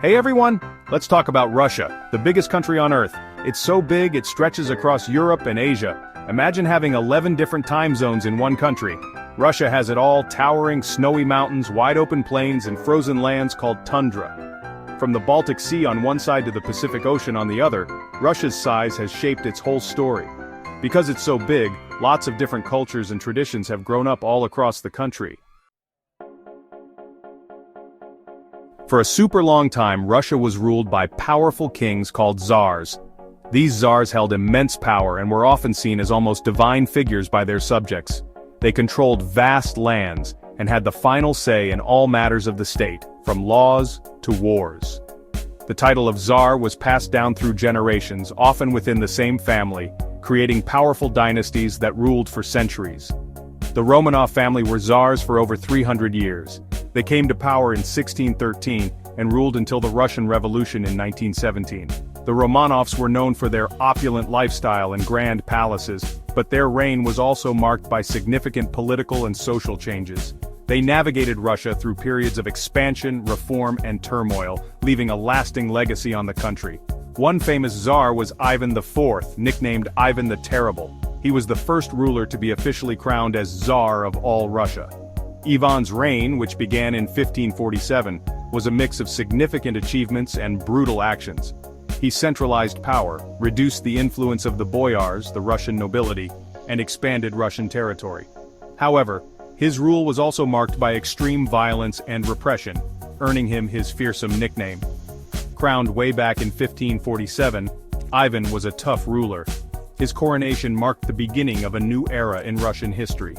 Hey everyone! Let's talk about Russia, the biggest country on Earth. It's so big it stretches across Europe and Asia. Imagine having 11 different time zones in one country. Russia has it all: towering, snowy mountains, wide-open plains, and frozen lands called tundra. From the Baltic Sea on one side to the Pacific Ocean on the other, Russia's size has shaped its whole story. Because it's so big, lots of different cultures and traditions have grown up all across the country. For a super long time, Russia was ruled by powerful kings called czars. These czars held immense power and were often seen as almost divine figures by their subjects. They controlled vast lands and had the final say in all matters of the state, from laws to wars. The title of czar was passed down through generations, often within the same family, creating powerful dynasties that ruled for centuries. The Romanov family were czars for over 300 years. They came to power in 1613 and ruled until the Russian Revolution in 1917. The Romanovs were known for their opulent lifestyle and grand palaces, but their reign was also marked by significant political and social changes. They navigated Russia through periods of expansion, reform, and turmoil, leaving a lasting legacy on the country. One famous czar was Ivan IV, nicknamed Ivan the Terrible. He was the first ruler to be officially crowned as Tsar of all Russia. Ivan's reign, which began in 1547, was a mix of significant achievements and brutal actions. He centralized power, reduced the influence of the boyars, the Russian nobility, and expanded Russian territory. However, his rule was also marked by extreme violence and repression, earning him his fearsome nickname. Crowned way back in 1547, Ivan was a tough ruler. His coronation marked the beginning of a new era in Russian history.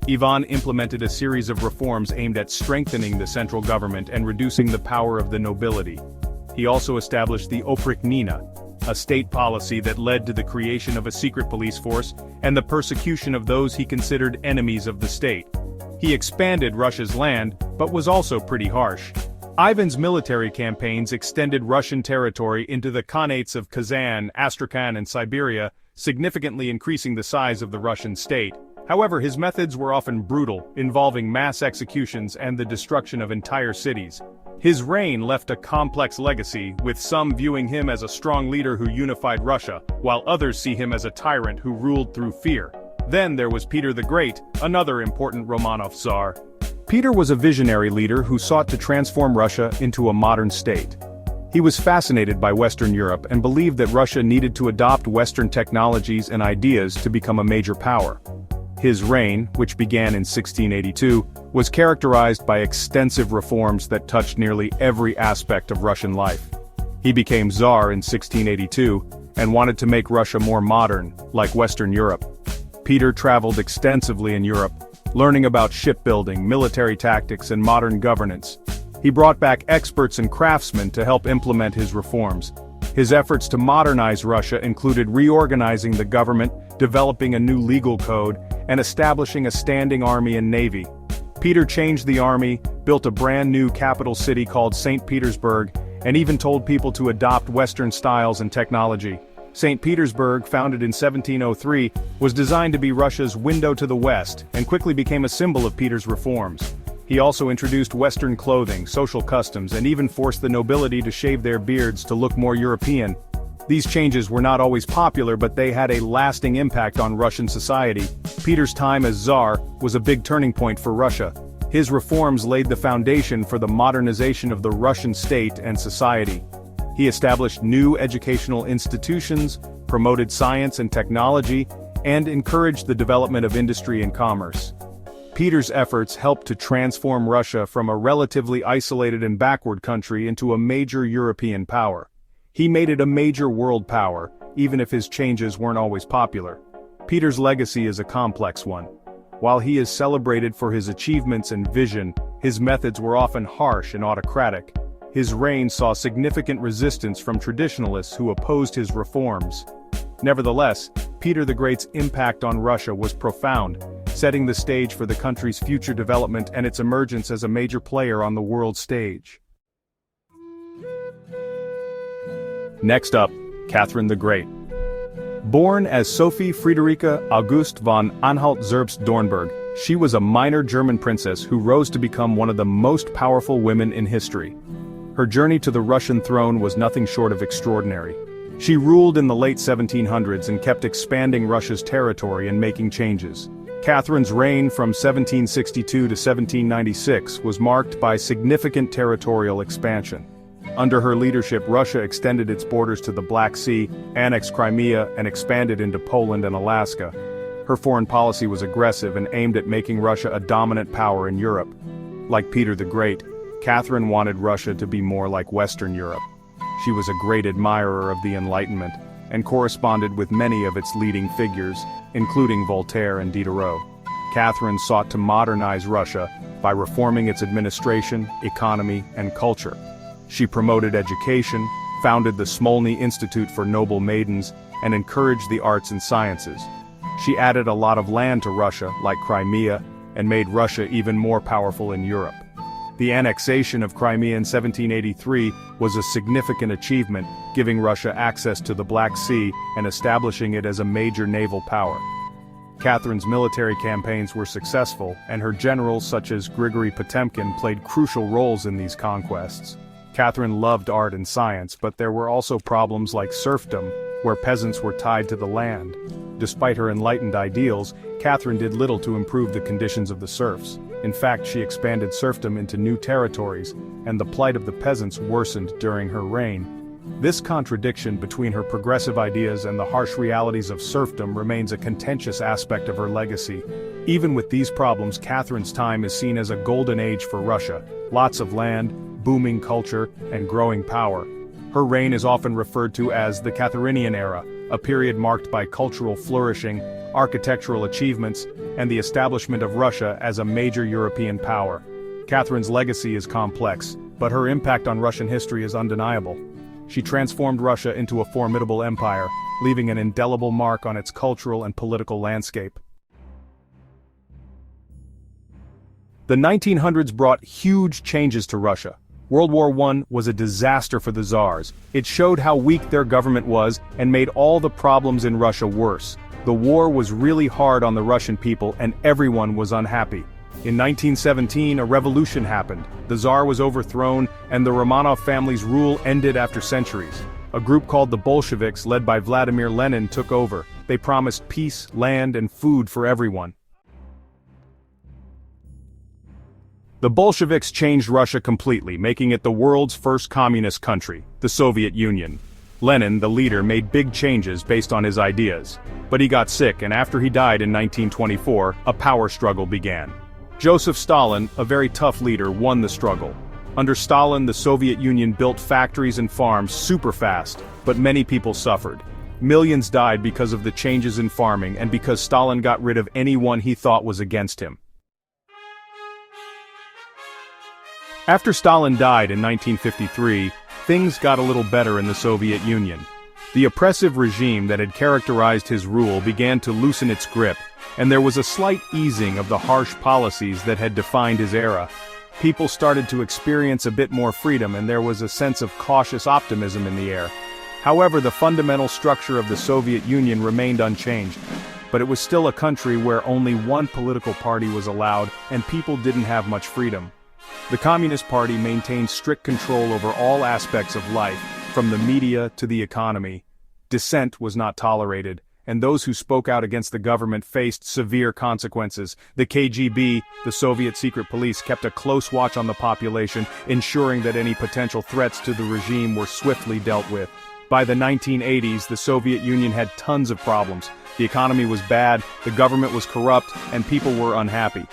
Ivan implemented a series of reforms aimed at strengthening the central government and reducing the power of the nobility. He also established the Oprichnina, a state policy that led to the creation of a secret police force and the persecution of those he considered enemies of the state. He expanded Russia's land, but was also pretty harsh. Ivan's military campaigns extended Russian territory into the Khanates of Kazan, Astrakhan, and Siberia, significantly increasing the size of the Russian state. However, his methods were often brutal, involving mass executions and the destruction of entire cities. His reign left a complex legacy, with some viewing him as a strong leader who unified Russia, while others see him as a tyrant who ruled through fear. Then there was Peter the Great, another important Romanov Tsar. Peter was a visionary leader who sought to transform Russia into a modern state. He was fascinated by Western Europe and believed that Russia needed to adopt Western technologies and ideas to become a major power. His reign, which began in 1682, was characterized by extensive reforms that touched nearly every aspect of Russian life. He became Tsar in 1682 and wanted to make Russia more modern, like Western Europe. Peter traveled extensively in Europe, learning about shipbuilding, military tactics, and modern governance. He brought back experts and craftsmen to help implement his reforms. His efforts to modernize Russia included reorganizing the government, developing a new legal code, and establishing a standing army and navy. Peter changed the army, built a brand new capital city called St. Petersburg, and even told people to adopt Western styles and technology. St. Petersburg, founded in 1703, was designed to be Russia's window to the West, and quickly became a symbol of Peter's reforms. He also introduced Western clothing, social customs, and even forced the nobility to shave their beards to look more European. These changes were not always popular, but they had a lasting impact on Russian society. Peter's time as Tsar was a big turning point for Russia. His reforms laid the foundation for the modernization of the Russian state and society. He established new educational institutions, promoted science and technology, and encouraged the development of industry and commerce. Peter's efforts helped to transform Russia from a relatively isolated and backward country into a major European power. He made it a major world power, even if his changes weren't always popular. Peter's legacy is a complex one. While he is celebrated for his achievements and vision, his methods were often harsh and autocratic. His reign saw significant resistance from traditionalists who opposed his reforms. Nevertheless, Peter the Great's impact on Russia was profound, setting the stage for the country's future development and its emergence as a major player on the world stage. Next up, Catherine the Great. Born as Sophie Friederike August von Anhalt-Zerbst-Dornberg, she was a minor German princess who rose to become one of the most powerful women in history. Her journey to the Russian throne was nothing short of extraordinary. She ruled in the late 1700s and kept expanding Russia's territory and making changes. Catherine's reign from 1762 to 1796 was marked by significant territorial expansion. Under her leadership, Russia extended its borders to the Black Sea, annexed Crimea, and expanded into Poland and Alaska. Her foreign policy was aggressive and aimed at making Russia a dominant power in Europe. Like Peter the Great, Catherine wanted Russia to be more like Western Europe. She was a great admirer of the Enlightenment, and corresponded with many of its leading figures, including Voltaire and Diderot. Catherine sought to modernize Russia by reforming its administration, economy, and culture. She promoted education, founded the Smolny Institute for Noble Maidens, and encouraged the arts and sciences. She added a lot of land to Russia, like Crimea, and made Russia even more powerful in Europe. The annexation of Crimea in 1783 was a significant achievement, giving Russia access to the Black Sea and establishing it as a major naval power. Catherine's military campaigns were successful, and her generals such as Grigory Potemkin played crucial roles in these conquests. Catherine loved art and science, but there were also problems like serfdom, where peasants were tied to the land. Despite her enlightened ideals, Catherine did little to improve the conditions of the serfs. In fact, she expanded serfdom into new territories, and the plight of the peasants worsened during her reign. This contradiction between her progressive ideas and the harsh realities of serfdom remains a contentious aspect of her legacy. Even with these problems, Catherine's time is seen as a golden age for Russia: lots of land, booming culture, and growing power. Her reign is often referred to as the Catherinian era, a period marked by cultural flourishing, architectural achievements, and the establishment of Russia as a major European power. Catherine's legacy is complex, but her impact on Russian history is undeniable. She transformed Russia into a formidable empire, leaving an indelible mark on its cultural and political landscape. The 1900s brought huge changes to Russia. World War I was a disaster for the Tsars. It showed how weak their government was and made all the problems in Russia worse. The war was really hard on the Russian people, and everyone was unhappy. In 1917, a revolution happened. The Tsar was overthrown, and the Romanov family's rule ended after centuries. A group called the Bolsheviks, led by Vladimir Lenin, took over. They promised peace, land, and food for everyone. The Bolsheviks changed Russia completely, making it the world's first communist country, the Soviet Union. Lenin, the leader, made big changes based on his ideas. But he got sick, and after he died in 1924, a power struggle began. Joseph Stalin, a very tough leader, won the struggle. Under Stalin, the Soviet Union built factories and farms super fast, but many people suffered. Millions died because of the changes in farming and because Stalin got rid of anyone he thought was against him. After Stalin died in 1953, things got a little better in the Soviet Union. The oppressive regime that had characterized his rule began to loosen its grip, and there was a slight easing of the harsh policies that had defined his era. People started to experience a bit more freedom, and there was a sense of cautious optimism in the air. However, the fundamental structure of the Soviet Union remained unchanged. But it was still a country where only one political party was allowed, and people didn't have much freedom. The Communist Party maintained strict control over all aspects of life, from the media to the economy. Dissent was not tolerated, and those who spoke out against the government faced severe consequences. The KGB, the Soviet secret police, kept a close watch on the population, ensuring that any potential threats to the regime were swiftly dealt with. By the 1980s, the Soviet Union had tons of problems. The economy was bad, the government was corrupt, and people were unhappy.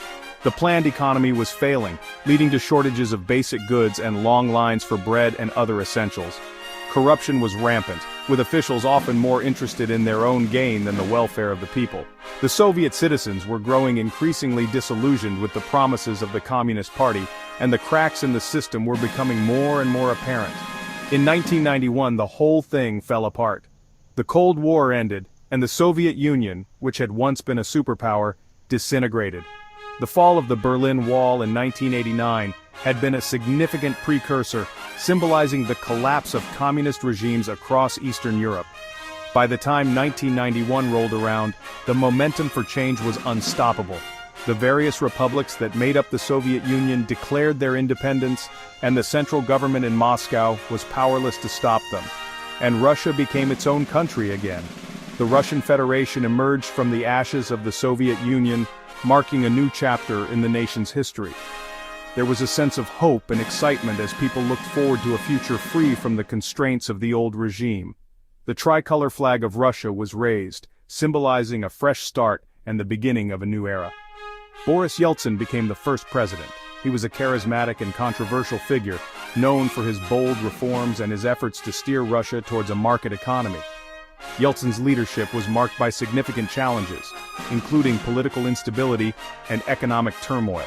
The planned economy was failing, leading to shortages of basic goods and long lines for bread and other essentials. Corruption was rampant, with officials often more interested in their own gain than the welfare of the people. The Soviet citizens were growing increasingly disillusioned with the promises of the Communist Party, and the cracks in the system were becoming more and more apparent. In 1991, the whole thing fell apart. The Cold War ended, and the Soviet Union, which had once been a superpower, disintegrated. The fall of the Berlin Wall in 1989 had been a significant precursor, symbolizing the collapse of communist regimes across Eastern Europe. By the time 1991 rolled around, the momentum for change was unstoppable. The various republics that made up the Soviet Union declared their independence, and the central government in Moscow was powerless to stop them. And Russia became its own country again. The Russian Federation emerged from the ashes of the Soviet Union, marking a new chapter in the nation's history. There was a sense of hope and excitement as people looked forward to a future free from the constraints of the old regime. The tricolor flag of Russia was raised, symbolizing a fresh start and the beginning of a new era. Boris Yeltsin became the first president. He was a charismatic and controversial figure, known for his bold reforms and his efforts to steer Russia towards a market economy. Yeltsin's leadership was marked by significant challenges, including political instability and economic turmoil.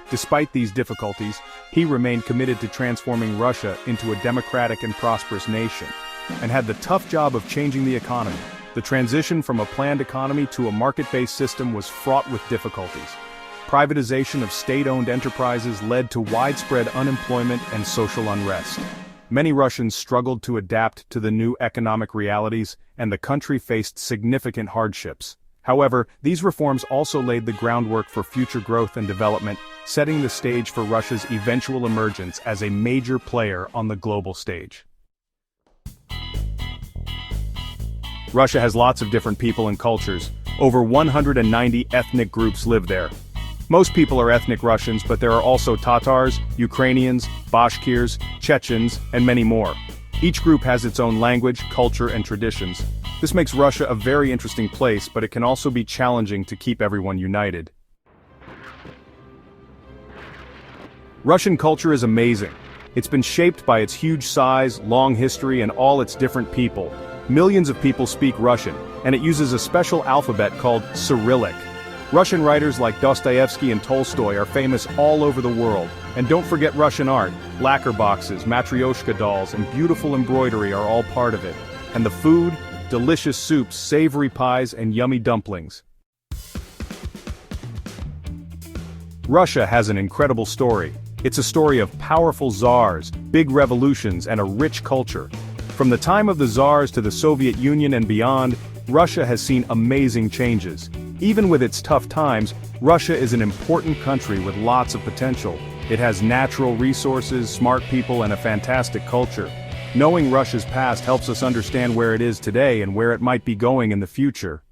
Despite these difficulties, he remained committed to transforming Russia into a democratic and prosperous nation, and had the tough job of changing the economy. The transition from a planned economy to a market-based system was fraught with difficulties. Privatization of state-owned enterprises led to widespread unemployment and social unrest. Many Russians struggled to adapt to the new economic realities, and the country faced significant hardships. However, these reforms also laid the groundwork for future growth and development, setting the stage for Russia's eventual emergence as a major player on the global stage. Russia has lots of different people and cultures. Over 190 ethnic groups live there. Most people are ethnic Russians, but there are also Tatars, Ukrainians, Bashkirs, Chechens, and many more. Each group has its own language, culture, and traditions. This makes Russia a very interesting place, but it can also be challenging to keep everyone united. Russian culture is amazing. It's been shaped by its huge size, long history, and all its different people. Millions of people speak Russian, and it uses a special alphabet called Cyrillic. Russian writers like Dostoevsky and Tolstoy are famous all over the world. And don't forget Russian art. Lacquer boxes, matryoshka dolls, and beautiful embroidery are all part of it. And the food? Delicious soups, savory pies, and yummy dumplings. Russia has an incredible story. It's a story of powerful czars, big revolutions, and a rich culture. From the time of the czars to the Soviet Union and beyond, Russia has seen amazing changes. Even with its tough times, Russia is an important country with lots of potential. It has natural resources, smart people, and a fantastic culture. Knowing Russia's past helps us understand where it is today and where it might be going in the future.